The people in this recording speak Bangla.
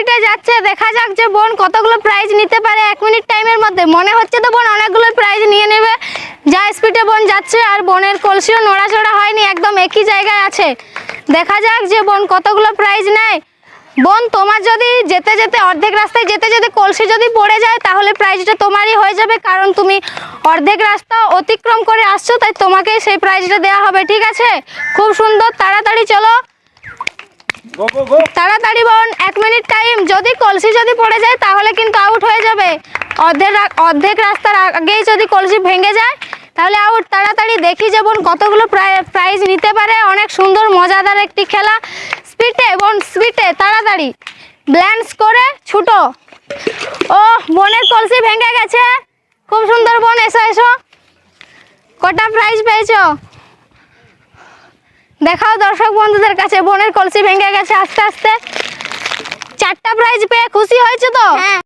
স্পিডে যাচ্ছে, দেখা যাক যে বোন কতগুলো প্রাইজ নিতে পারে 1 মিনিট টাইমের মধ্যে। মনে হচ্ছে তো বোন অনেকগুলো প্রাইজ নিয়ে নেবে। যা স্পিডে বোন যাচ্ছে, আর বোনের কলসিও নড়াচড়া হয়নি, একদম একই জায়গায় আছে। দেখা যাক যে বোন কতগুলো প্রাইজ নেয়। বোন তোমার যদি যেতে যেতে অর্ধেক রাস্তায় যেতে যেতে কলসি যদি পড়ে যায়, তাহলে প্রাইজটা তোমারই হয়ে যাবে, কারণ তুমি অর্ধেক রাস্তা অতিক্রম করে আসছো, তাই তোমাকেই সেই প্রাইজটা দেওয়া হবে। ঠিক আছে, খুব সুন্দর, তাড়াতাড়ি চলো, তাড়াতাড়ি বোন, 1 মিনিট টাইম। যদি কলসি যদি পড়ে যায় তাহলে কিন্তু আউট হয়ে যাবে। অর্ধেক রাস্তার আগেই যদি কলসি ভেঙে যায় তাহলে আউট। তাড়াতাড়ি দেখি যে বোন কতগুলো প্রাইজ নিতে পারে। অনেক সুন্দর মজাদার একটি খেলা। স্পিডে বোন, স্পিডে, তাড়াতাড়ি ব্যালেন্স করে ছুটো। ও বোনের কলসি ভেঙে গেছে। খুব সুন্দর বোন, এসো এসো। কটা প্রাইজ পেয়েছো দেখাও দর্শক বন্ধুদের কাছে। বোনের কলসি ভেঙে গেছে আস্তে আস্তে। 4টা প্রাইজ পেয়ে খুশি হয়েছে তো?